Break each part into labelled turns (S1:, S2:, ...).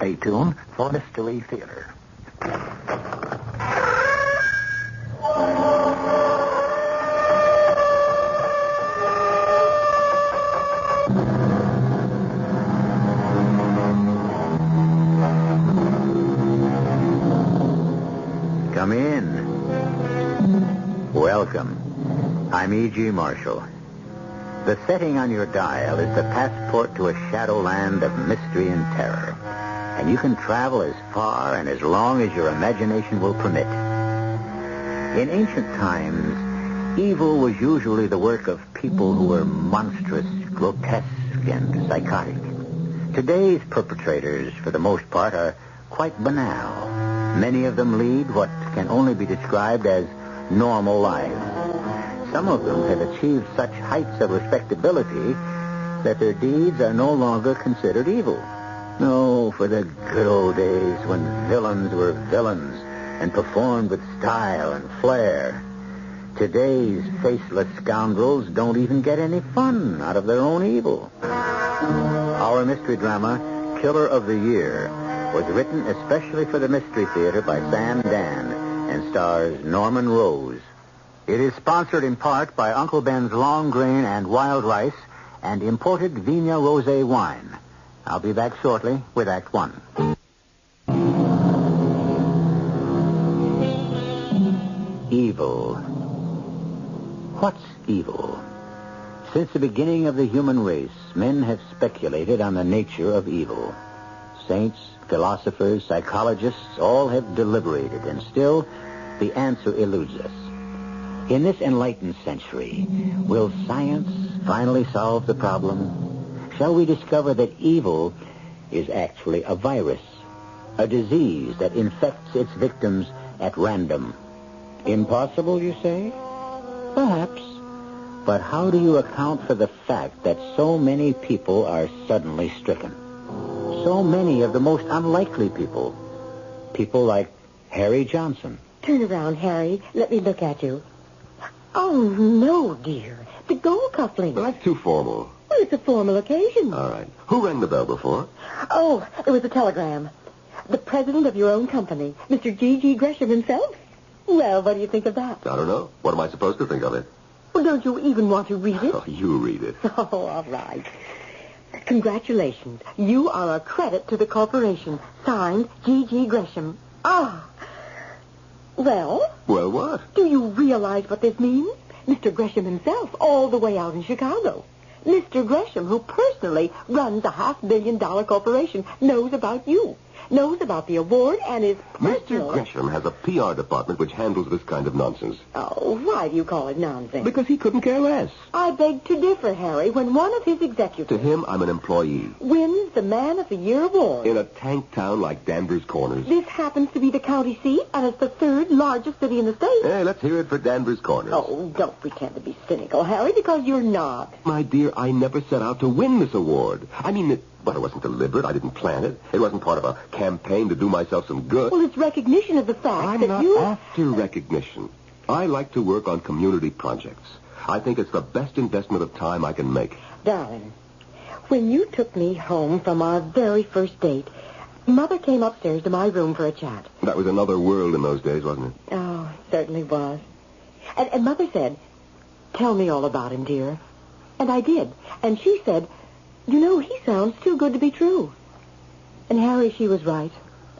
S1: Stay tuned for Mystery Theater. Come in. Welcome. I'm E.G. Marshall. The setting on your dial is the passport to a shadowland of mystery and terror. And you can travel as far and as long as your imagination will permit. In ancient times, evil was usually the work of people who were monstrous, grotesque, and psychotic. Today's perpetrators, for the most part, are quite banal. Many of them lead what can only be described as normal lives. Some of them have achieved such heights of respectability that their deeds are no longer considered evil. No, for the good old days when villains were villains and performed with style and flair. Today's faceless scoundrels don't even get any fun out of their own evil. Our mystery drama, Killer of the Year, was written especially for the Mystery Theater by Sam Dan and stars Norman Rose. It is sponsored in part by Uncle Ben's Long Grain and Wild Rice and imported Vigna Rosé wine. I'll be back shortly with Act One. Evil. What's evil? Since the beginning of the human race, men have speculated on the nature of evil. Saints, philosophers, psychologists, all have deliberated, and still the answer eludes us. In this enlightened century, will science finally solve the problem? Shall we discover that evil is actually a virus, a disease that infects its victims at random? Impossible, you say? Perhaps. But how do you account for the fact that so many people are suddenly stricken? So many of the most unlikely people. People like Harry Johnson.
S2: Turn around, Harry. Let me look at you. Oh, no, dear. The gold cufflink.
S3: Well, that's too formal.
S2: Well, it's a formal occasion.
S3: All right. Who rang the bell before?
S2: Oh, it was a telegram. The president of your own company, Mr. G.G. Gresham himself. Well, what do you think of that?
S3: I don't know. What am I supposed to think of it?
S2: Well, don't you even want to read it?
S3: Oh, you read it.
S2: Oh, all right. Congratulations. You are a credit to the corporation. Signed, G.G. Gresham. Ah. Well?
S3: Well, what?
S2: Do you realize what this means? Mr. Gresham himself, all the way out in Chicago. Mr. Gresham, who personally runs a $500 million corporation, knows about you. Knows about the award and is personal.
S3: Mr. Gresham has a PR department which handles this kind of nonsense.
S2: Oh, why do you call it nonsense?
S3: Because he couldn't care less.
S2: I beg to differ, Harry. When one of his executives...
S3: To him, I'm an employee.
S2: ...wins the Man of the Year award...
S3: In a tank town like Danvers Corners.
S2: This happens to be the county seat, and it's the third largest city in the state.
S3: Hey, let's hear it for Danvers Corners.
S2: Oh, don't pretend to be cynical, Harry, because you're not.
S3: My dear, I never set out to win this award. I mean, it wasn't deliberate. I didn't plan it. It wasn't part of a campaign to do myself some good.
S2: Well, it's recognition of the fact
S3: I'm
S2: that
S3: not
S2: you...
S3: after recognition. I like to work on community projects. I think it's the best investment of time I can make.
S2: Darling, when you took me home from our very first date, Mother came upstairs to my room for a chat.
S3: That was another world in those days, wasn't it?
S2: Oh, it certainly was. And Mother said, "Tell me all about him, dear." And I did. And she said, "You know, he sounds too good to be true." And Harry, she was right.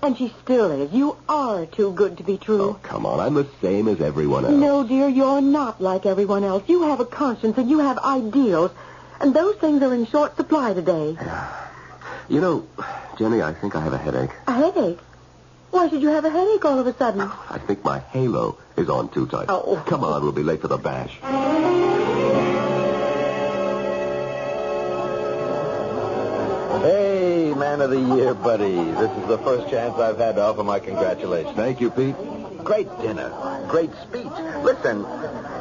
S2: And she still is. You are too good to be true.
S3: Oh, come on. I'm the same as everyone else.
S2: No, dear, you're not like everyone else. You have a conscience and you have ideals. And those things are in short supply today.
S3: You know, Jenny, I think I have a headache.
S2: A headache? Why should you have a headache all of a sudden?
S3: I think my halo is on too tight.
S2: Oh.
S3: Come on, we'll be late for the bash.
S4: Hey, Man of the Year, buddy. This is the first chance I've had to offer my congratulations.
S3: Thank you, Pete.
S4: Great dinner. Great speech. Listen,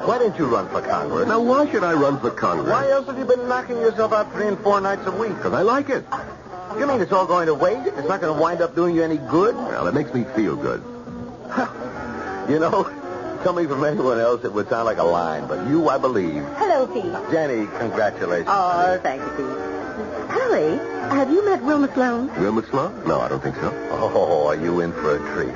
S4: why didn't you run for Congress?
S3: Now, why should I run for Congress?
S4: Why else have you been knocking yourself out 3 and 4 nights a week?
S3: Because I like it.
S4: You mean it's all going to waste? It's not going to wind up doing you any good?
S3: Well, it makes me feel good.
S4: You know, coming from anyone else, it would sound like a line, but you, I believe.
S2: Hello, Pete.
S4: Jenny, congratulations.
S2: Oh, thank you, Pete. Harry, Have you met Wilma Sloan?
S3: Wilma Sloan? No, I don't think so.
S4: Oh, are you in for a treat?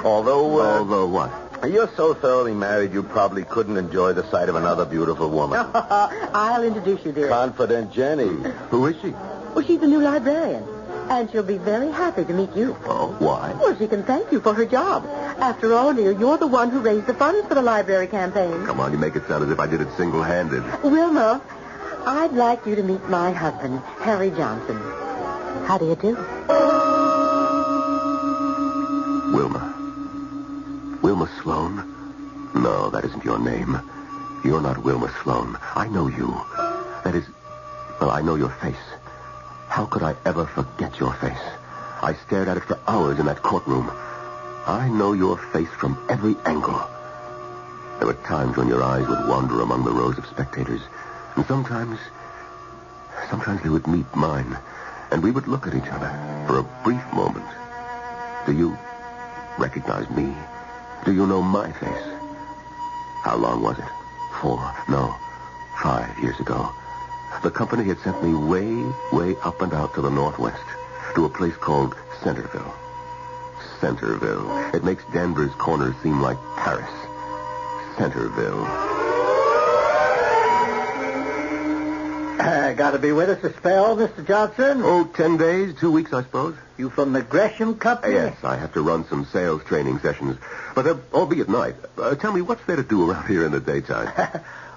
S4: Although...
S3: Although what?
S4: You're so thoroughly married, you probably couldn't enjoy the sight of another beautiful woman.
S2: I'll introduce you, dear.
S4: Confident Jenny.
S3: Who is she?
S2: Well, she's the new librarian. And she'll be very happy to meet you.
S3: Oh, why?
S2: Well, she can thank you for her job. After all, dear, you're the one who raised the funds for the library campaign.
S3: Come on, you make it sound as if I did it single-handed.
S2: Wilma, I'd like you to meet my husband, Harry Johnson. How do you do?
S3: Wilma. Wilma Sloan? No, that isn't your name. You're not Wilma Sloan. I know you. That is... Well, I know your face. How could I ever forget your face? I stared at it for hours in that courtroom. I know your face from every angle. There were times when your eyes would wander among the rows of spectators. And sometimes they would meet mine. And we would look at each other for a brief moment. Do you recognize me? Do you know my face? How long was it? 5 years ago. The company had sent me way up and out to the northwest, to a place called Centerville. Centerville. It makes Denver's corner seem like Paris. Centerville.
S1: Got to be with us a spell, Mr. Johnson?
S3: Oh, 10 days, 2 weeks, I suppose.
S1: You from the Gresham Company?
S3: Yes, I have to run some sales training sessions, but they'll all be at night. Tell me, what's there to do around here in the daytime?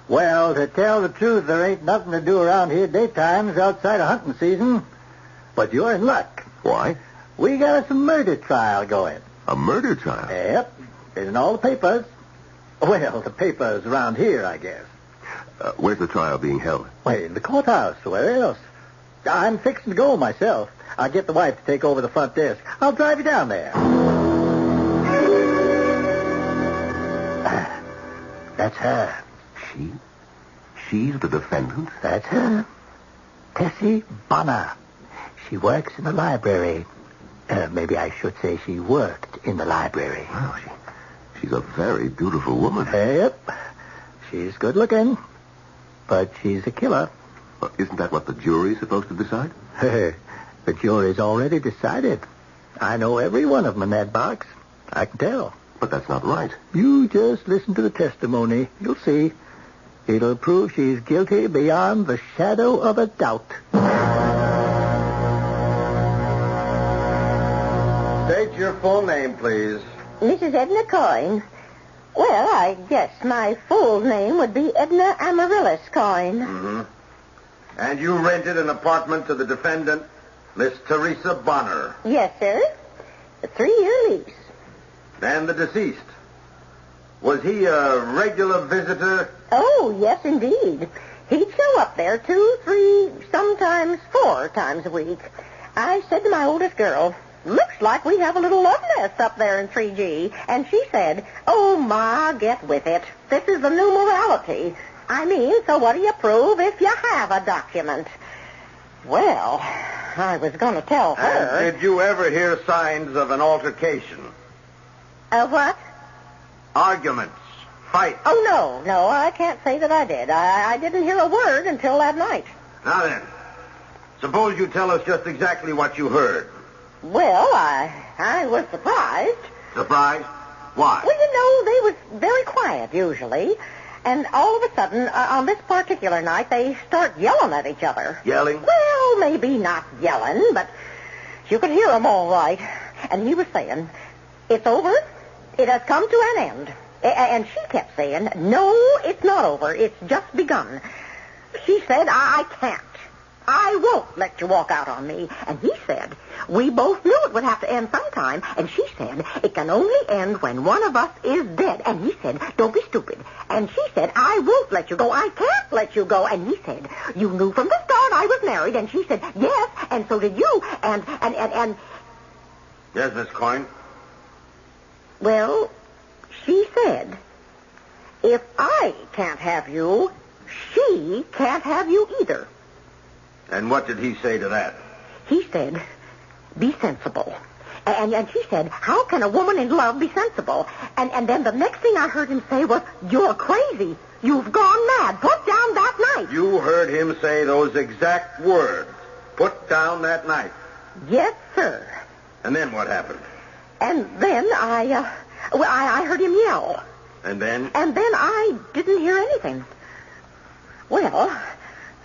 S1: Well, to tell the truth, there ain't nothing to do around here daytimes outside of hunting season. But you're in luck.
S3: Why?
S1: We got some murder trial going.
S3: A murder trial?
S1: Yep. It's in all the papers. Well, the papers around here, I guess.
S3: Where's the trial being held?
S1: Well, in the courthouse. Where else? I'm fixing to go myself. I'll get the wife to take over the front desk. I'll drive you down there. That's her.
S3: She's the defendant?
S1: That's her. Tessie Bonner. She works in the library. Maybe I should say she worked in the library.
S3: Well, she's a very beautiful woman.
S1: Yep. She's good looking. But she's a killer.
S3: Isn't that what the jury's supposed to decide?
S1: The jury's already decided. I know every one of them in that box. I can tell.
S3: But that's not right.
S1: You just listen to the testimony. You'll see. It'll prove she's guilty beyond the shadow of a doubt.
S4: State your full name, please.
S2: Mrs. Edna Coyne. Well, I guess my full name would be Edna Amaryllis Coyne.
S4: Mm-hmm. And you rented an apartment to the defendant, Miss Teresa Bonner.
S2: Yes, sir. A 3-year lease.
S4: And the deceased. Was he a regular visitor?
S2: Oh, yes, indeed. He'd show up there 2, 3, sometimes 4 times a week. I said to my oldest girl, looks like we have a little love nest up there in 3G. And she said, oh, Ma, get with it. This is the new morality. I mean, so what do you prove if you have a document? Well, I was going to tell her.
S4: And did you ever hear signs of an altercation?
S2: What?
S4: Arguments. Fights.
S2: Oh, no, I can't say that I did. I didn't hear a word until that night.
S4: Now then, suppose you tell us just exactly what you heard.
S2: Well, I was surprised.
S4: Surprised? Why?
S2: Well, you know, they was very quiet usually. And all of a sudden, on this particular night, they start yelling at each other.
S4: Yelling?
S2: Well, maybe not yelling, but you could hear them all right. And he was saying, it's over. It has come to an end. And she kept saying, no, it's not over. It's just begun. She said, I can't. I won't let you walk out on me. And he said, we both knew it would have to end sometime. And she said, it can only end when one of us is dead. And he said, don't be stupid. And she said, I won't let you go. I can't let you go. And he said, you knew from the start I was married. And she said, yes, and so did you. And...
S4: Yes, Miss Coyne?
S2: Well, she said, if I can't have you, she can't have you either.
S4: And what did he say to that?
S2: He said, be sensible. And she said, how can a woman in love be sensible? And then the next thing I heard him say was, you're crazy. You've gone mad. Put down that knife.
S4: You heard him say those exact words. put down that knife.
S2: Yes, sir.
S4: And then what happened?
S2: And then I heard him yell.
S4: And then?
S2: And then I didn't hear anything. Well,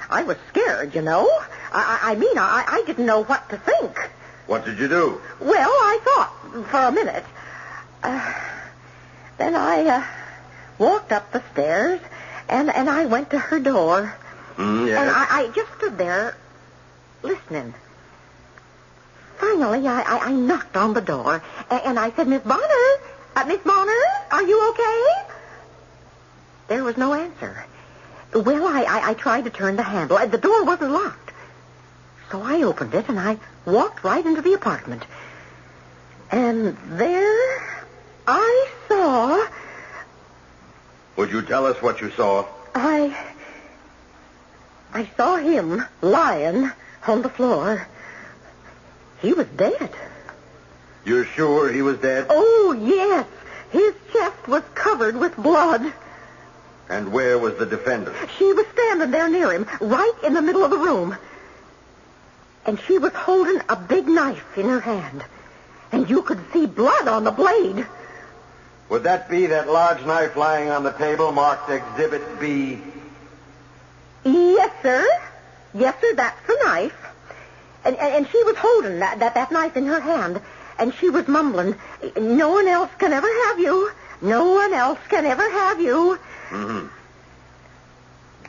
S2: I was scared, you know. I didn't know what to think.
S4: What did you do?
S2: Well, I thought for a minute. Then I walked up the stairs, and I went to her door.
S4: Yes.
S2: And I just stood there listening. Finally, I knocked on the door, and I said, Miss Bonner, Miss Bonner, are you okay? There was no answer. Well, I tried to turn the handle. The door wasn't locked. So I opened it, and I walked right into the apartment. And there I saw...
S4: Would you tell us what you saw?
S2: I saw him lying on the floor. He was dead.
S4: You're sure he was dead?
S2: Oh, yes. His chest was covered with blood.
S4: And where was the defendant?
S2: She was standing there near him, right in the middle of the room. And she was holding a big knife in her hand. And you could see blood on the blade.
S4: Would that be that large knife lying on the table marked Exhibit B?
S2: Yes, sir. Yes, sir, that's the knife. And she was holding that knife in her hand. And she was mumbling, no one else can ever have you. No one else can ever have you.
S4: Mm-hmm.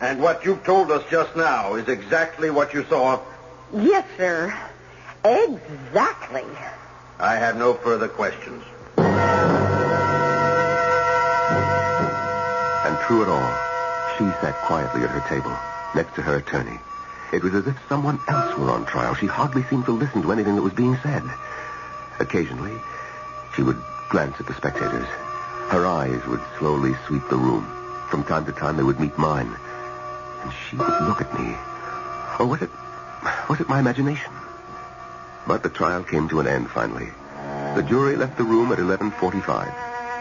S4: And what you've told us just now is exactly what you saw?
S2: Yes, sir. Exactly.
S4: I have no further questions.
S3: And through it all, she sat quietly at her table, next to her attorney. It was as if someone else were on trial. She hardly seemed to listen to anything that was being said. Occasionally, she would glance at the spectators. Her eyes would slowly sweep the room. From time to time, they would meet mine. And she would look at me. Or was it my imagination? But the trial came to an end finally. The jury left the room at 11:45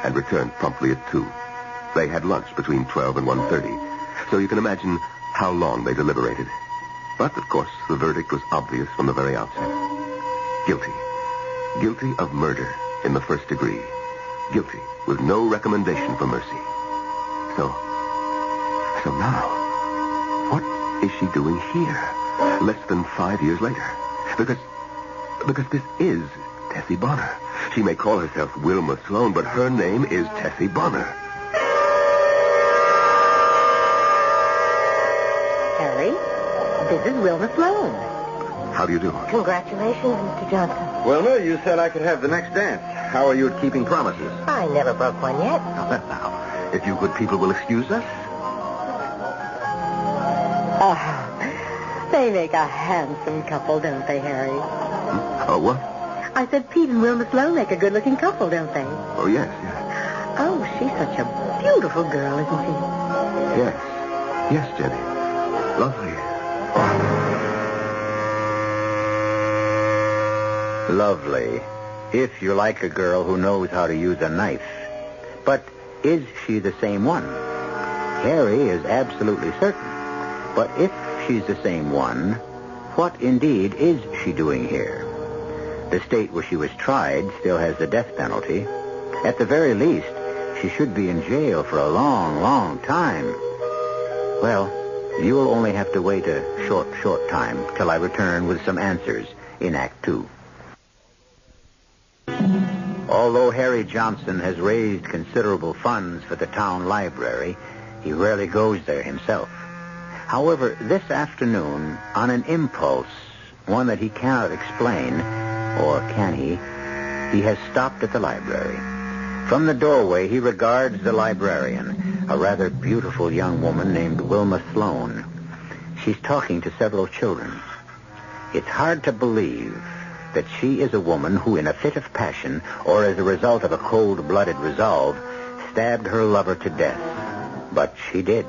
S3: and returned promptly at 2. They had lunch between 12 and 1:30, so you can imagine how long they deliberated. But, of course, the verdict was obvious from the very outset. Guilty. Guilty of murder in the first degree. Guilty with no recommendation for mercy. So now, what is she doing here, less than 5 years later? Because this is Tessie Bonner. She may call herself Wilma Sloan, but her name is Tessie Bonner.
S2: Harry, this is Wilma Sloan.
S3: How do you do?
S2: Congratulations, Mr. Johnson.
S4: Wilma, you said I could have the next dance. How are you at keeping promises?
S2: I never broke one yet.
S4: Now, if you good people will excuse us.
S2: They make a handsome couple, don't they, Harry?
S3: Oh, what?
S2: I said Pete and Wilma Sloan make a good-looking couple, don't they?
S3: Oh, yes.
S2: Oh, she's such a beautiful girl, isn't she?
S3: Yes. Yes, Jenny. Lovely.
S1: Lovely. If you like a girl who knows how to use a knife. But is she the same one? Harry is absolutely certain. But if she's the same one, what indeed is she doing here? The state where she was tried still has the death penalty. At the very least, she should be in jail for a long, long time. Well, you'll only have to wait a short time till I return with some answers in Act 2. Although Harry Johnson has raised considerable funds for the town library, he rarely goes there himself. However, this afternoon, on an impulse, one that he cannot explain, or can he has stopped at the library. From the doorway, he regards the librarian, a rather beautiful young woman named Wilma Sloan. She's talking to several children. It's hard to believe that she is a woman who, in a fit of passion, or as a result of a cold-blooded resolve, stabbed her lover to death. But she did.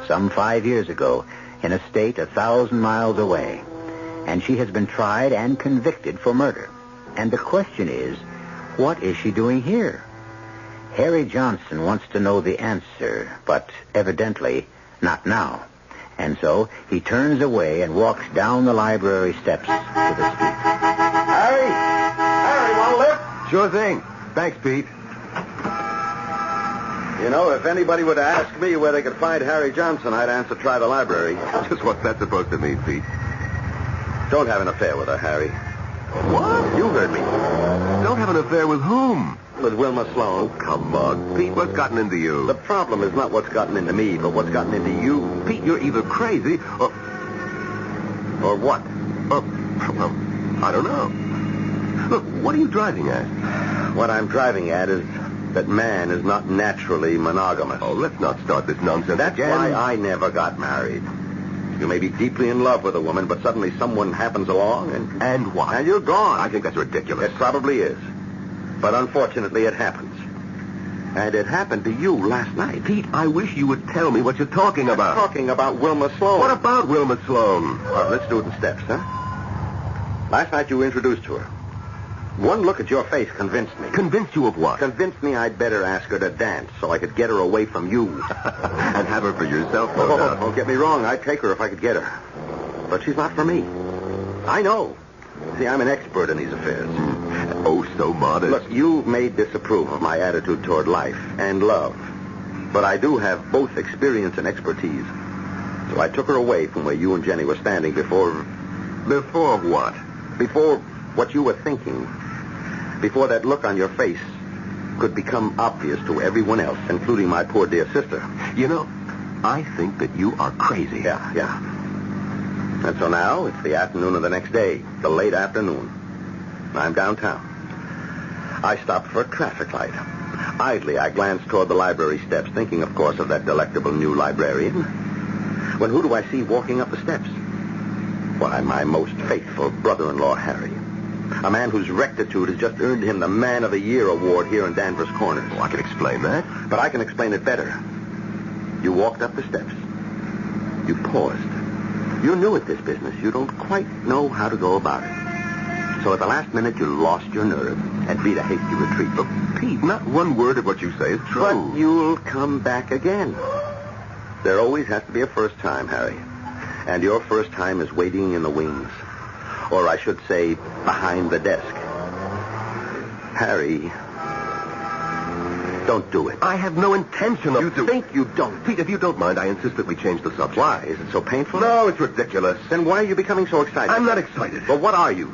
S1: Some 5 years ago, in a state 1,000 miles away. And she has been tried and convicted for murder. And the question is, what is she doing here? Harry Johnson wants to know the answer, but evidently not now. And so he turns away and walks down the library steps to the street.
S4: Harry! Harry, want a lift?
S3: Sure thing. Thanks, Pete.
S4: You know, if anybody were to ask me where they could find Harry Johnson, I'd answer try the library.
S3: Just what's that supposed to mean, Pete?
S4: Don't have an affair with her, Harry.
S3: What?
S4: You heard me.
S3: Don't have an affair with whom?
S4: With Wilma Sloan.
S3: Oh, come on, Pete. What's gotten into you?
S4: The problem is not what's gotten into me, but what's gotten into you.
S3: Pete, you're either crazy or...
S4: Or what?
S3: Well, I don't know. Look, what are you driving at?
S4: What I'm driving at is that man is not naturally monogamous.
S3: Oh, let's not start this nonsense
S4: That's
S3: again.
S4: why I never got married. You may be deeply in love with a woman, but suddenly someone happens along
S3: And what?
S4: and you're gone.
S3: I think that's ridiculous.
S4: It probably is. But unfortunately, it happens. And it happened to you last night.
S3: Pete, I wish you would tell me what you're talking about.
S4: Talking about Wilma Sloan.
S3: What about Wilma Sloan?
S4: All right, let's do it in steps, huh? Last night you were introduced to her. One look at your face convinced me.
S3: Convinced you of what?
S4: Convinced me I'd better ask her to dance so I could get her away from you.
S3: And have her for yourself, no
S4: Oh,
S3: doubt.
S4: don't get me wrong. I'd take her if I could get her. But she's not for me. I know. See, I'm an expert in these affairs.
S3: Oh, so modest.
S4: Look, you may disapprove of my attitude toward life and love, but I do have both experience and expertise. So I took her away from where you and Jenny were standing before...
S3: Before what?
S4: Before what you were thinking. Before that look on your face could become obvious to everyone else, including my poor dear sister.
S3: You know, I think that you are crazy.
S4: Yeah. And so now it's the afternoon of the next day, the late afternoon. I'm downtown. I stopped for a traffic light. Idly, I glanced toward the library steps, thinking, of course, of that delectable new librarian. When who do I see walking up the steps? Why, my most faithful brother-in-law, Harry. A man whose rectitude has just earned him the Man of the Year award here in Danvers Corners.
S3: Oh, I can explain that.
S4: But I can explain it better. You walked up the steps. You paused. You're new at this business. You don't quite know how to go about it. So at the last minute, you lost your nerve and beat a hasty retreat.
S3: But, Pete, not one word of what you say is true.
S4: But you'll come back again. There always has to be a first time, Harry. And your first time is waiting in the wings. Or I should say, behind the desk. Harry, don't do it.
S3: I have no intention of...
S4: You think you don't.
S3: Pete, if you don't mind, I insist that we change the subject.
S4: Why? Is it so painful?
S3: No, it's ridiculous.
S4: Then why are you becoming so excited?
S3: I'm not excited.
S4: Well, what are you?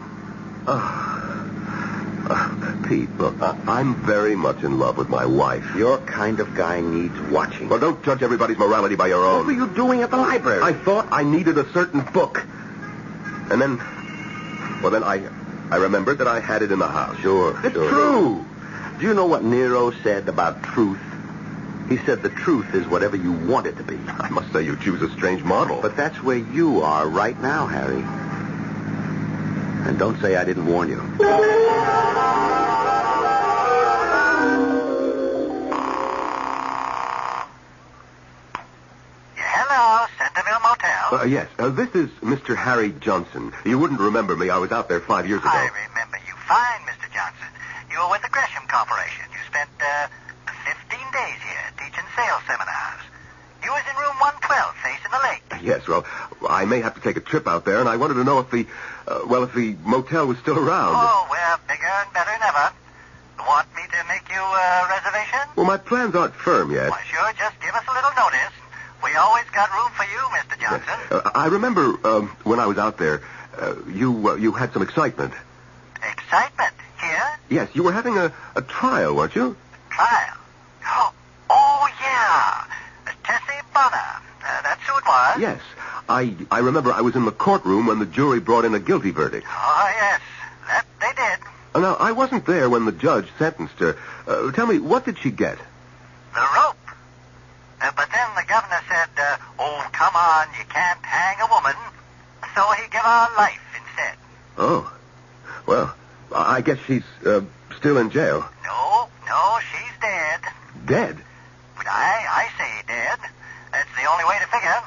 S3: Pete, look, I'm very much in love with my wife.
S4: Your kind of guy needs watching.
S3: Well, don't judge everybody's morality by your own.
S4: What were you doing at the library?
S3: I thought I needed a certain book. And then... Well, then I remembered that I had it in the house.
S4: Sure.
S3: It's true.
S4: Do you know what Nero said about truth? He said the truth is whatever you want it to be.
S3: I must say you choose a strange model.
S4: But that's where you are right now, Harry. And don't say I didn't warn you.
S5: Hello, Centerville Motel.
S3: Yes, this is Mr. Harry Johnson. You wouldn't remember me. I was out there 5 years ago.
S5: I remember you fine, Mr. Johnson. You were with the Gresham Corporation. You spent 15 days here teaching sales seminars. You was in room 112 facing the lake.
S3: Yes, well, I may have to take a trip out there, and I wanted to know if the motel was still around.
S5: Oh, we're bigger and better than ever. Want me to make you a reservation?
S3: Well, my plans aren't firm yet.
S5: Why, sure, just give us a little notice. We always got room for you, Mr. Johnson.
S3: I remember when I was out there, you had some excitement.
S5: Excitement? Here?
S3: Yes, you were having a trial, weren't you?
S5: Trial? Oh, yeah. Tessie Bonner. That's who it was.
S3: Yes. I remember I was in the courtroom when the jury brought in a guilty verdict.
S5: Oh, yes. That they did.
S3: Now, I wasn't there when the judge sentenced her. Tell me, what did she get?
S5: The rope. But then the governor said, oh, come on, you can't hang a woman. So he gave her life instead.
S3: Oh. Well, I guess she's still in jail.
S5: No, she's dead.
S3: Dead?
S5: But I say dead. That's the only way to figure.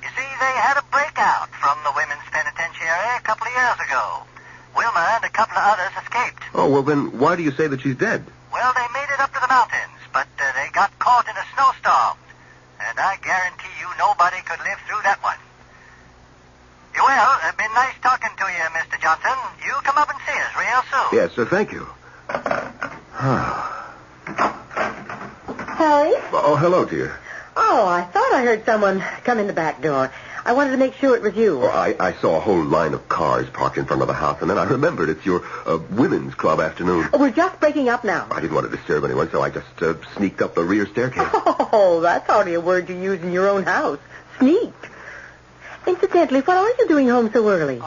S5: You see, they had a breakout from the women's penitentiary a couple of years ago. Wilma and a couple of others escaped.
S3: Oh, well, then why do you say that she's dead?
S5: Well, they made it up to the mountains, but they got caught in a snowstorm. And I guarantee you nobody could live through that one. Mr. Johnson. You come up and see us real soon.
S3: Yes, sir, thank you.
S2: Harry?
S3: Oh, hello, dear.
S2: Oh, I thought I heard someone come in the back door. I wanted to make sure it was you.
S3: Oh, I saw a whole line of cars parked in front of the house, and then I remembered it's your women's club afternoon.
S2: We're just breaking up now.
S3: I didn't want to disturb anyone, so I just sneaked up the rear staircase.
S2: Oh, that's hardly a word you use in your own house. Sneaked. Incidentally, what are you doing home so early?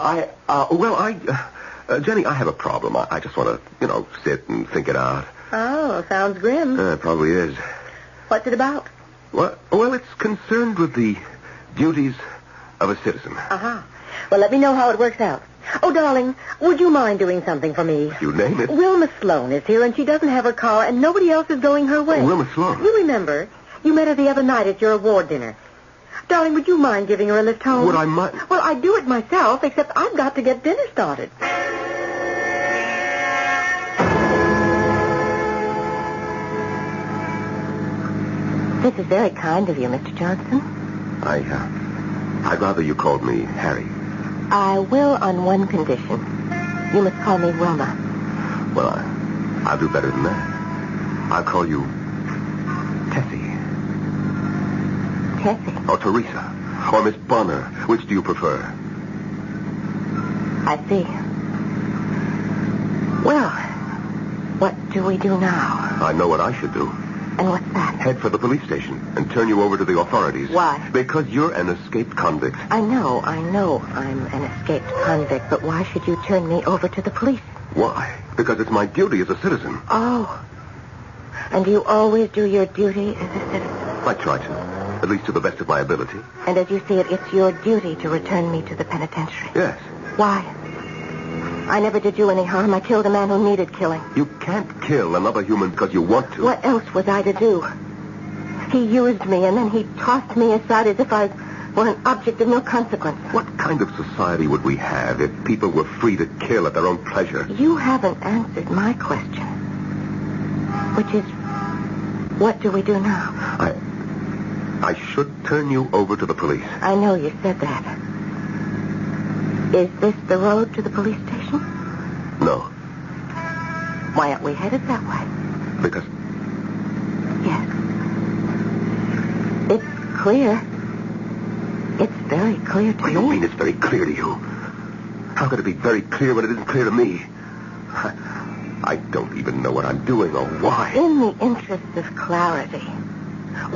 S3: Jenny, I have a problem. I just want to, sit and think it out.
S2: Oh, sounds grim.
S3: It probably is.
S2: What's it about?
S3: Well, it's concerned with the duties of a citizen.
S2: Uh-huh. Well, let me know how it works out. Oh, darling, would you mind doing something for me?
S3: You name it.
S2: Wilma Sloan is here, and she doesn't have her car, and nobody else is going her way.
S3: Oh, Wilma Sloan.
S2: You remember? You met her the other night at your award dinner. Darling, would you mind giving her a lift home?
S3: Would I mind?
S2: Well, I'd do it myself, except I've got to get dinner started. This is very kind of you, Mr. Johnson.
S3: I'd rather you called me Harry.
S2: I will on one condition. You must call me Wilma.
S3: Well, I'll do better than that. I'll call you Tessie.
S2: Tessie?
S3: Or Teresa. Or Miss Bonner. Which do you prefer?
S2: I see. Well, what do we do now?
S3: I know what I should do.
S2: And what's that?
S3: Head for the police station and turn you over to the authorities.
S2: Why?
S3: Because you're an escaped convict.
S2: I know I'm an escaped convict, but why should you turn me over to the police?
S3: Why? Because it's my duty as a citizen.
S2: Oh. And you always do your duty as a citizen?
S3: I try to. At least to the best of my ability.
S2: And as you see it, it's your duty to return me to the penitentiary.
S3: Yes.
S2: Why? I never did you any harm. I killed a man who needed killing.
S3: You can't kill another human because you want to.
S2: What else was I to do? He used me, and then he tossed me aside as if I were an object of no consequence.
S3: What kind of society would we have if people were free to kill at their own pleasure?
S2: You haven't answered my question, which is, what do we do now?
S3: I should turn you over to the police.
S2: I know you said that. Is this the road to the police station?
S3: No.
S2: Why aren't we headed that way?
S3: Because...
S2: Yes. It's clear. It's very clear to
S3: What do you mean it's very clear to you? How could it be very clear when it isn't clear to me? I don't even know what I'm doing or why.
S2: In the interest of clarity,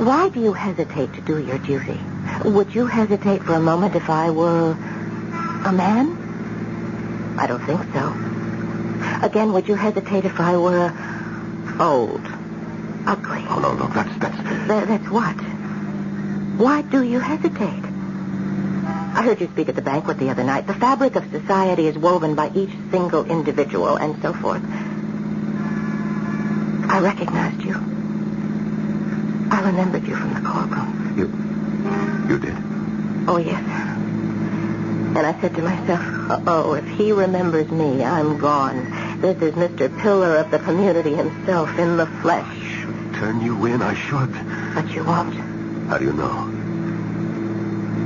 S2: why do you hesitate to do your duty? Would you hesitate for a moment if I were a man? I don't think so. Again, would you hesitate if I were old, ugly?
S3: Oh, no, that's...
S2: That's what? Why do you hesitate? I heard you speak at the banquet the other night. The fabric of society is woven by each single individual and so forth. I recognized you. I remembered you from the courtroom.
S3: You did?
S2: Oh, yes. And I said to myself, if he remembers me, I'm gone. This is Mr. Pillar of the community himself in the flesh.
S3: Turn you in, I should.
S2: But you won't.
S3: How do you know?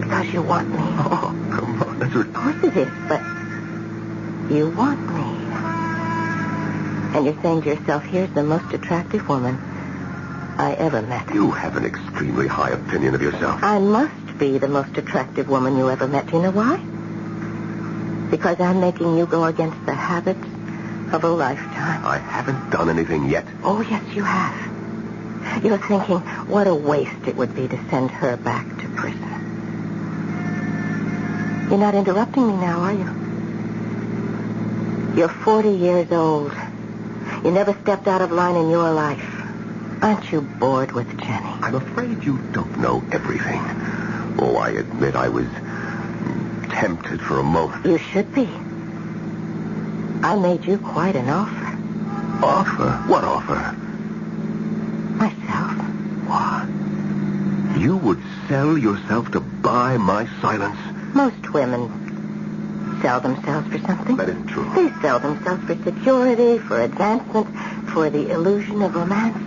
S2: Because you want me.
S3: Oh, come on. That's
S2: Of course it is, but you want me. And you're saying to yourself, here's the most attractive woman I ever met.
S3: You have an extremely high opinion of yourself.
S2: I must be the most attractive woman you ever met. Do you know why? Because I'm making you go against the habits of a lifetime.
S3: I haven't done anything yet.
S2: Oh, yes, you have. You're thinking, what a waste it would be to send her back to prison. You're not interrupting me now, are you? You're 40 years old. You never stepped out of line in your life. Aren't you bored with Jenny?
S3: I'm afraid you don't know everything. Oh, I admit I was tempted for a moment.
S2: You should be. I made you quite an offer.
S3: Offer? What offer?
S2: Myself.
S3: What? You would sell yourself to buy my silence?
S2: Most women sell themselves for something.
S3: That isn't true.
S2: They sell themselves for security, for advancement, for the illusion of romance.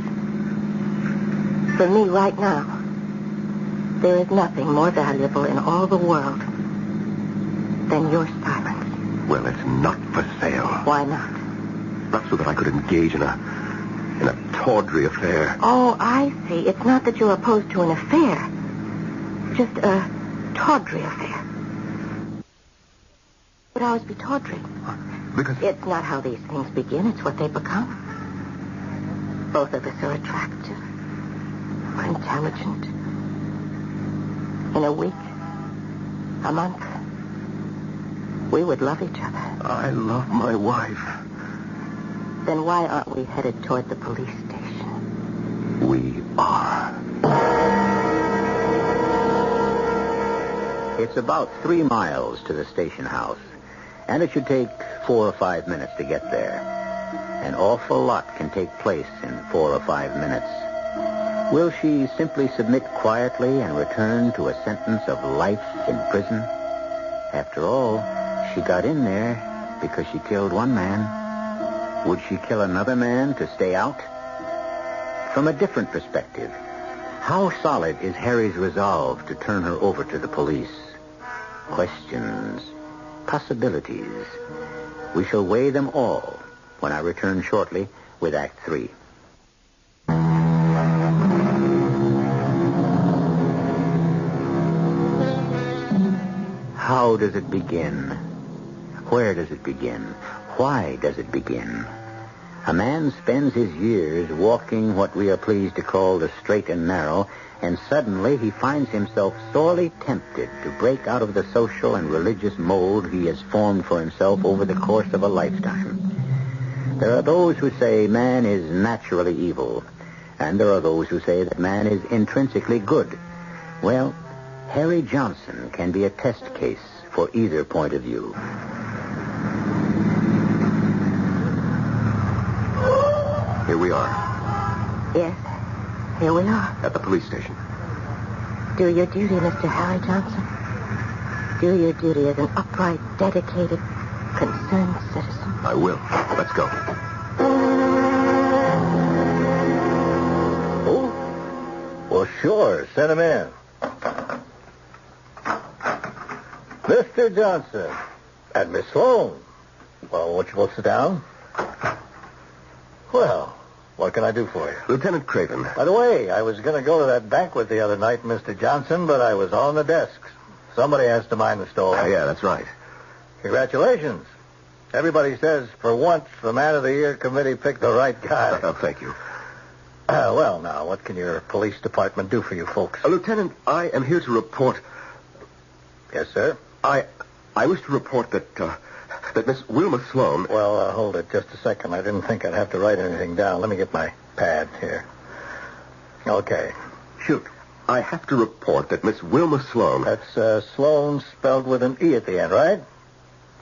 S2: For me right now, there is nothing more valuable in all the world than your silence.
S3: Well, it's not for sale.
S2: Why not?
S3: Not so that I could engage in a tawdry affair.
S2: Oh, I see. It's not that you're opposed to an affair. Just a tawdry affair. Would always be tawdry.
S3: Because...
S2: It's not how these things begin. It's what they become. Both of us are attractive. We're intelligent. In a week, a month, we would love each other.
S3: I love my wife.
S2: Then why aren't we headed toward the police station?
S3: We are.
S1: It's about 3 miles to the station house, and it should take 4 or 5 minutes to get there. An awful lot can take place in 4 or 5 minutes. Will she simply submit quietly and return to a sentence of life in prison? After all, she got in there because she killed one man. Would she kill another man to stay out? From a different perspective, how solid is Harry's resolve to turn her over to the police? Questions, possibilities. We shall weigh them all when I return shortly with Act 3. How does it begin? Where does it begin? Why does it begin? A man spends his years walking what we are pleased to call the straight and narrow, and suddenly he finds himself sorely tempted to break out of the social and religious mold he has formed for himself over the course of a lifetime. There are those who say man is naturally evil, and there are those who say that man is intrinsically good. Well, Harry Johnson can be a test case for either point of view.
S3: Here we are.
S2: Yes, here we are.
S3: At the police station.
S2: Do your duty, Mr. Harry Johnson. Do your duty as an upright, dedicated, concerned citizen.
S3: I will. Let's go.
S4: Oh? Well, sure. Send him in. Mr. Johnson. And Miss Sloan. Well, won't you both sit down? Well, what can I do for you?
S3: Lieutenant Craven.
S4: By the way, I was going to go to that banquet the other night, Mr. Johnson, but I was on the desk. Somebody has to mind the store.
S3: Yeah, that's right.
S4: Congratulations. Everybody says, for once, the Man of the Year committee picked the right guy.
S3: Thank you.
S4: Well, now, what can your police department do for you folks?
S3: Lieutenant, I am here to report...
S4: Yes, sir?
S3: I wish to report that Miss Wilma Sloan...
S4: Well, hold it just a second. I didn't think I'd have to write anything down. Let me get my pad here. Okay. Shoot.
S3: I have to report that Miss Wilma Sloan...
S4: That's Sloan spelled with an E at the end, right?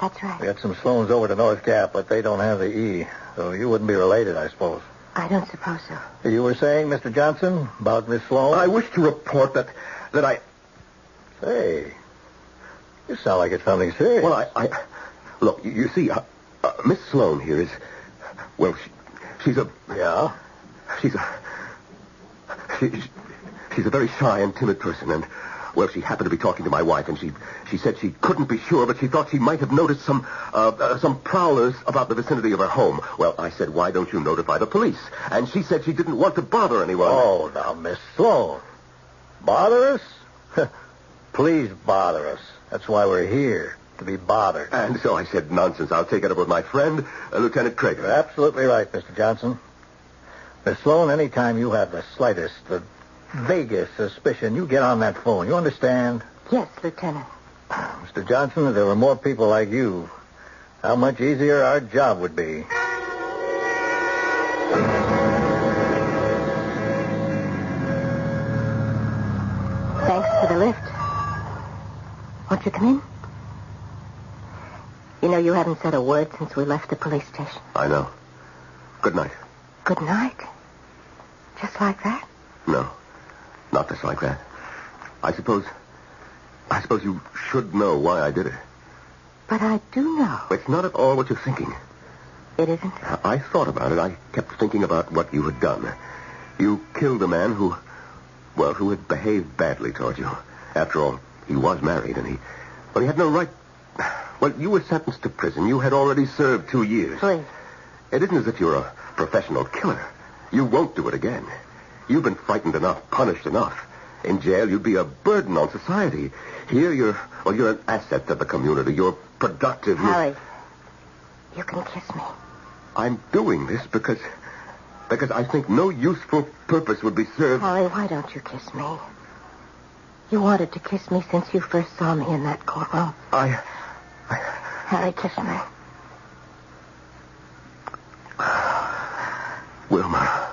S2: That's right.
S4: We got some Sloans over to North Gap, but they don't have the E. So you wouldn't be related, I suppose.
S2: I don't suppose so.
S4: You were saying, Mr. Johnson, about Miss Sloan?
S3: I wish to report that I...
S4: Say, you sound like it's something serious.
S3: Well, I... Look, you see, Miss Sloan here is... Well, she's a...
S4: Yeah?
S3: She's a very shy and timid person, and... Well, she happened to be talking to my wife, and she said she couldn't be sure, but she thought she might have noticed some prowlers about the vicinity of her home. Well, I said, why don't you notify the police? And she said she didn't want to bother anyone.
S4: Oh, now, Miss Sloan. Bother us? Please bother us. That's why we're here, to be bothered.
S3: And so I said, nonsense. I'll take it up with my friend, Lieutenant Craven.
S4: You're absolutely right, Mr. Johnson. Miss Sloan, anytime you have the slightest, the vaguest suspicion, you get on that phone. You understand?
S2: Yes, Lieutenant.
S4: Mr. Johnson, if there were more people like you, how much easier our job would be.
S2: Thanks for the lift. Won't you come in? You know, you haven't said a word since we left the police station.
S3: I know. Good night.
S2: Good night? Just like that?
S3: No. Not just like that. I suppose you should know why I did it.
S2: But I do know.
S3: It's not at all what you're thinking.
S2: It isn't?
S3: I thought about it. I kept thinking about what you had done. You killed a man who had behaved badly toward you. After all, he was married, and he had no right... Well, you were sentenced to prison. You had already served 2 years.
S2: Please.
S3: It isn't as if you're a professional killer. You won't do it again. You've been frightened enough, punished enough. In jail, you'd be a burden on society. Here, you're an asset to the community. You're productive.
S2: Harry, you can kiss me.
S3: I'm doing this because I think no useful purpose would be served.
S2: Harry, why don't you kiss me? You wanted to kiss me since you first saw me in that courtroom. Harry, kiss me.
S3: Wilma.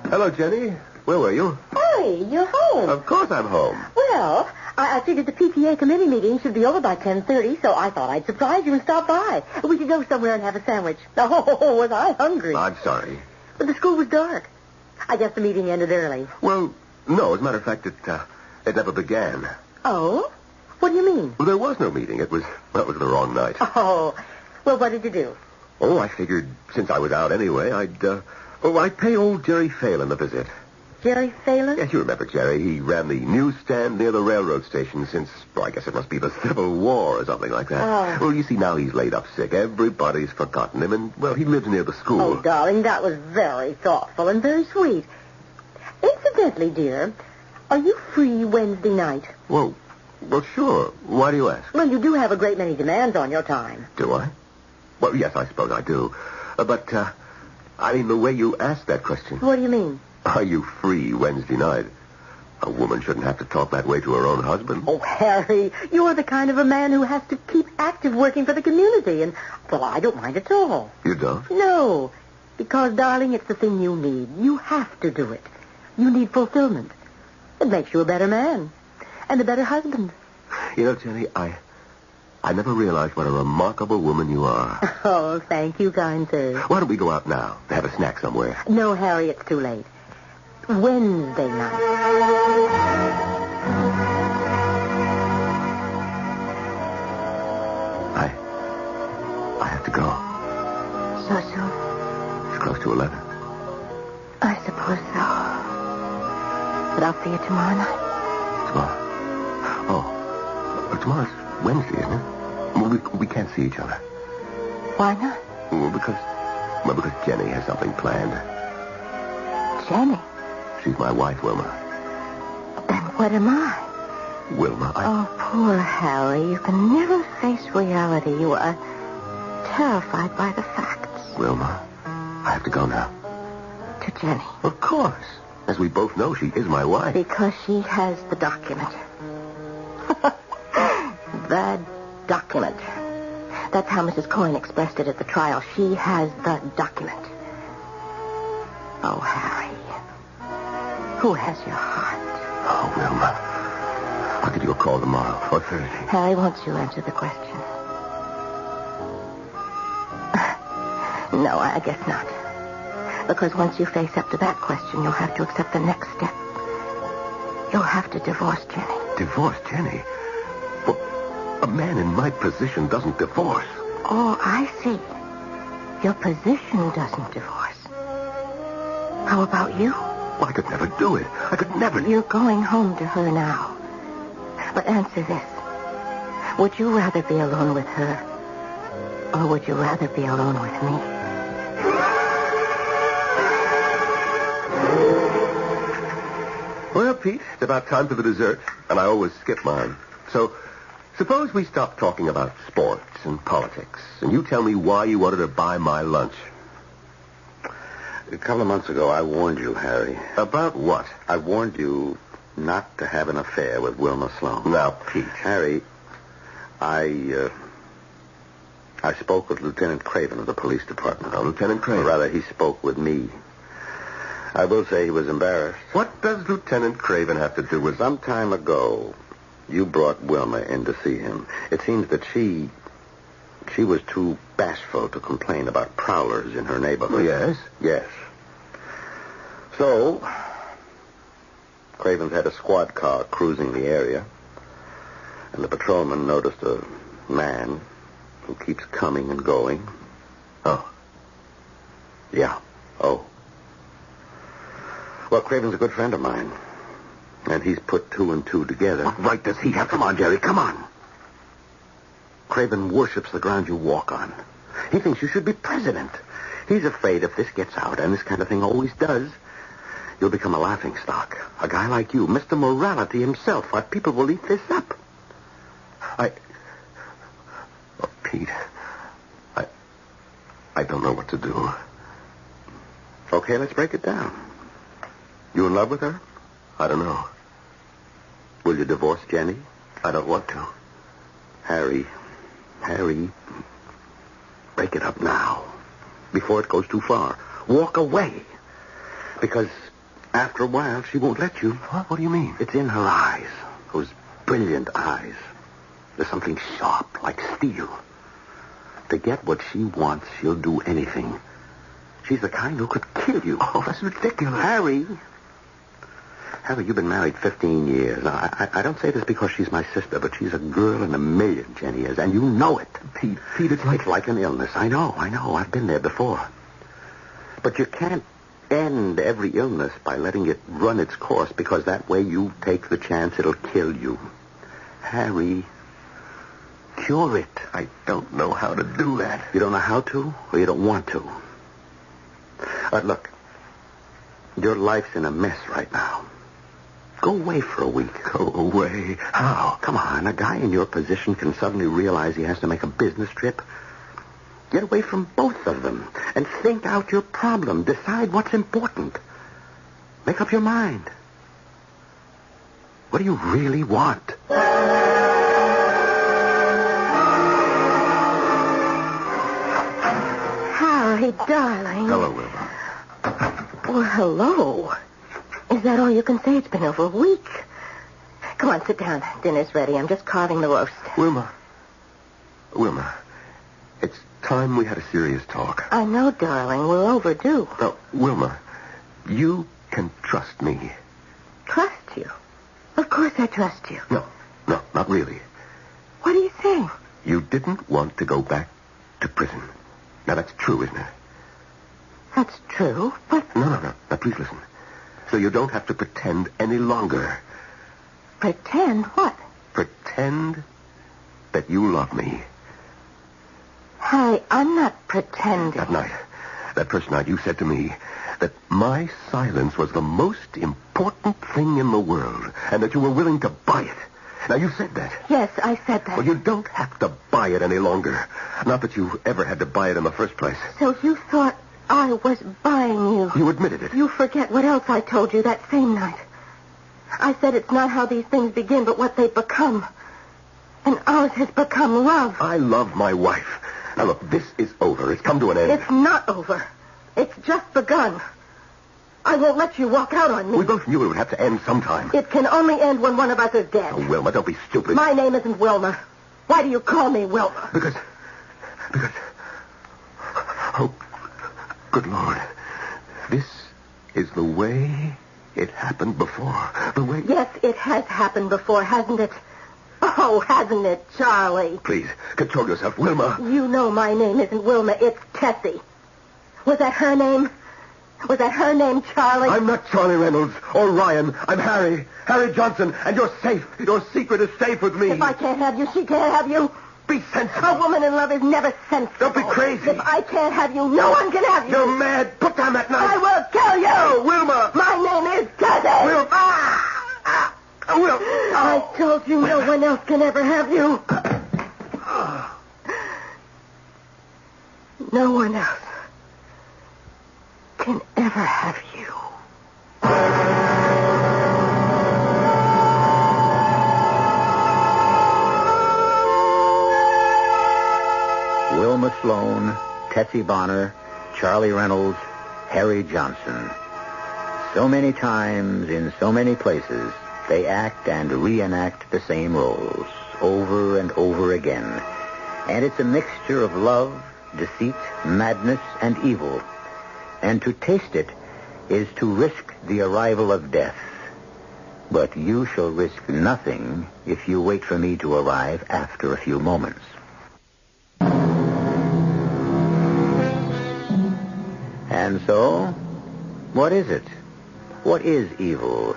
S3: Hello, Jenny. Where were you?
S2: Harry, you're home.
S3: Of course I'm home.
S2: Well, I figured the PTA committee meeting should be over by 10:30, so I thought I'd surprise you and stop by. We could go somewhere and have a sandwich. Oh, was I hungry.
S3: I'm sorry.
S2: But the school was dark. I guess the meeting ended early.
S3: Well, no. As a matter of fact, it never began.
S2: Oh? What do you mean?
S3: Well, there was no meeting. It was the wrong night.
S2: Oh. Well, what did you do?
S3: Oh, I figured since I was out anyway, I'd pay old Jerry Phelan a visit.
S2: Jerry Phelan?
S3: Yes, you remember Jerry. He ran the newsstand near the railroad station since, I guess it must be the Civil War or something like that.
S2: Oh.
S3: Well, you see, now he's laid up sick. Everybody's forgotten him, and, well, he lives near the school.
S2: Oh, darling, that was very thoughtful and very sweet. Incidentally, dear, are you free Wednesday night?
S3: Well, sure. Why do you ask?
S2: Well, you do have a great many demands on your time.
S3: Do I? Well, yes, I suppose I do. But I mean, the way you asked that question.
S2: What do you mean?
S3: Are you free Wednesday night? A woman shouldn't have to talk that way to her own husband.
S2: Oh, Harry, you're the kind of a man who has to keep active working for the community, and, well, I don't mind at all.
S3: You don't?
S2: No, because, darling, it's the thing you need. You have to do it. You need fulfillment. It makes you a better man and a better husband.
S3: You know, Jenny, I never realized what a remarkable woman you are.
S2: Oh, thank you, kind sir.
S3: Why don't we go out now to have a snack somewhere?
S2: No, Harry, it's too late. Wednesday night.
S3: I have to go.
S2: So soon?
S3: It's close to 11.
S2: I suppose so. But I'll see you tomorrow night.
S3: Tomorrow? Oh, tomorrow's Wednesday, isn't it? Well, we can't see each other.
S2: Why not?
S3: Well, because Jenny has something planned.
S2: Jenny?
S3: She's my wife, Wilma.
S2: Then what am I?
S3: Wilma,
S2: Oh, poor Harry. You can never face reality. You are terrified by the facts.
S3: Wilma, I have to go now.
S2: To Jenny.
S3: Of course. As we both know, she is my wife.
S2: Because she has the document. The document. That's how Mrs. Coyne expressed it at the trial. She has the document. Oh, Harry. Who has your heart?
S3: Oh, Wilma. I'll give you a call tomorrow or Thursday.
S2: Harry, won't you answer the question? No, I guess not. Because once you face up to that question, you'll have to accept the next step. You'll have to divorce Jenny.
S3: Divorce Jenny? Well, a man in my position doesn't divorce.
S2: Oh, I see. Your position doesn't divorce. How about you?
S3: Well, I could never do it. I could never...
S2: You're going home to her now. But answer this. Would you rather be alone with her? Or would you rather be alone with me?
S3: Well, Pete, it's about time for the dessert, and I always skip mine. So, suppose we stop talking about sports and politics, and you tell me why you wanted to buy my lunch.
S4: A couple of months ago, I warned you, Harry.
S3: About what?
S4: I warned you not to have an affair with Wilma Sloan.
S3: Now, Pete.
S4: Harry, I spoke with Lieutenant Craven of the police department.
S3: Oh, Lieutenant Craven?
S4: Or rather, he spoke with me. I will say he was embarrassed.
S3: What does Lieutenant Craven have to do with...
S4: Some time ago, you brought Wilma in to see him. It seems that she was too bashful to complain about prowlers in her neighborhood.
S3: Yes?
S4: Yes. So, Craven's had a squad car cruising the area, and the patrolman noticed a man who keeps coming and going.
S3: Oh.
S4: Yeah. Oh. Well, Craven's a good friend of mine. And he's put 2 and 2 together.
S3: What right does he have?
S4: Come on, Jerry, come on. Craven worships the ground you walk on. He thinks you should be president. He's afraid if this gets out, and this kind of thing always does, you'll become a laughingstock. A guy like you, Mr. Morality himself. Why, people will eat this up.
S3: Oh, Pete, I don't know what to do.
S4: Okay, let's break it down. You in love with her?
S3: I don't know.
S4: Will you divorce Jenny?
S3: I don't want to.
S4: Harry, break it up now, before it goes too far. Walk away. Because after a while, she won't let you.
S3: What? What do you mean?
S4: It's in her eyes. Those brilliant eyes. There's something sharp, like steel. To get what she wants, she'll do anything. She's the kind who could kill you.
S3: Oh, that's ridiculous.
S4: Harry, you've been married 15 years. Now, I don't say this because she's my sister, but she's a girl in a million, Jenny is, and you know it.
S3: Pete, it's like...
S4: It's like an illness. I know. I've been there before. But you can't end every illness by letting it run its course, because that way you take the chance it'll kill you. Harry, cure it.
S3: I don't know how to do that.
S4: You don't know how to, or you don't want to? Look, your life's in a mess right now. Go away for a week.
S3: Go away? How?
S4: Come on, a guy in your position can suddenly realize he has to make a business trip. Get away from both of them and think out your problem. Decide what's important. Make up your mind. What do you really want?
S2: Harry, darling.
S3: Hello, Wilma.
S2: Well, hello. Is that all you can say? It's been over a week. Come on, sit down. Dinner's ready. I'm just carving the roast.
S3: Wilma, it's time we had a serious talk.
S2: I know, darling. We're overdue.
S3: Now, Wilma, you can trust me.
S2: Trust you? Of course I trust you.
S3: No, not really.
S2: What are you saying?
S3: You didn't want to go back to prison. Now, that's true, isn't it?
S2: That's true, but...
S3: No. Now, please listen. So you don't have to pretend any longer.
S2: Pretend what?
S3: Pretend that you love me.
S2: Harry, I'm not pretending.
S3: That first night, you said to me that my silence was the most important thing in the world, and that you were willing to buy it. Now, you said that.
S2: Yes, I said that.
S3: Well, you don't have to buy it any longer. Not that you ever had to buy it in the first place.
S2: So you thought I was buying you.
S3: You admitted it.
S2: You forget what else I told you that same night. I said it's not how these things begin, but what they become. And ours has become love.
S3: I love my wife. Now, look, this is over. It's come to an end.
S2: It's not over. It's just begun. I won't let you walk out on me.
S3: We both knew it would have to end sometime.
S2: It can only end when one of us is dead.
S3: Oh, Wilma, don't be stupid.
S2: My name isn't Wilma. Why do you call me Wilma?
S3: Because... Oh, good Lord. This is the way it happened before. The way...
S2: Yes, it has happened before, hasn't it? Oh, hasn't it, Charlie?
S3: Please, control yourself, Wilma.
S2: You know my name isn't Wilma, it's Tessie. Was that her name? Was that her name, Charlie?
S3: I'm not Charlie Reynolds or Ryan. I'm Harry Johnson, and you're safe. Your secret is safe with me.
S2: If I can't have you, she can't have you.
S3: Be sensible.
S2: A woman in love is never sensible.
S3: Don't be crazy.
S2: If I can't have you, no one can have you.
S3: You're mad. Put down that knife.
S2: I will kill you.
S3: No, Wilma.
S2: My name is Tessie.
S3: Wilma. Wilma.
S2: I told you no one else can ever have you. No one else can ever have you.
S1: Wilma Sloan, Tessie Bonner, Charlie Reynolds, Harry Johnson. So many times, in so many places, they act and reenact the same roles, over and over again. And it's a mixture of love, deceit, madness, and evil. And to taste it is to risk the arrival of death. But you shall risk nothing if you wait for me to arrive after a few moments. And so, what is it? What is evil?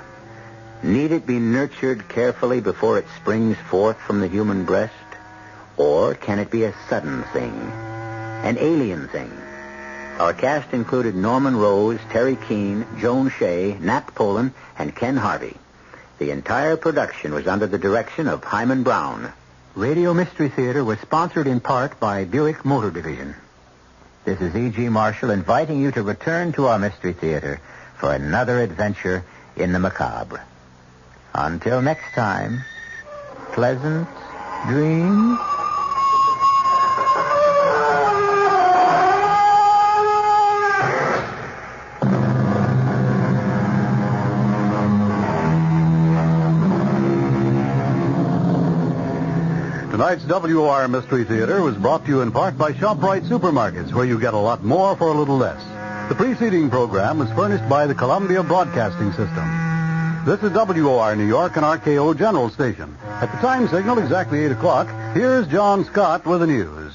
S1: Need it be nurtured carefully before it springs forth from the human breast? Or can it be a sudden thing, an alien thing? Our cast included Norman Rose, Terry Keane, Joan Shea, Nat Polan, and Ken Harvey. The entire production was under the direction of Hyman Brown. Radio Mystery Theater was sponsored in part by Buick Motor Division. This is E.G. Marshall inviting you to return to our Mystery Theater for another adventure in the macabre. Until next time, pleasant dreams.
S6: Tonight's WOR Mystery Theater was brought to you in part by ShopRite Supermarkets, where you get a lot more for a little less. The preceding program was furnished by the Columbia Broadcasting System. This is WOR New York and RKO General Station. At the time signal, exactly 8 o'clock, here's John Scott with the news.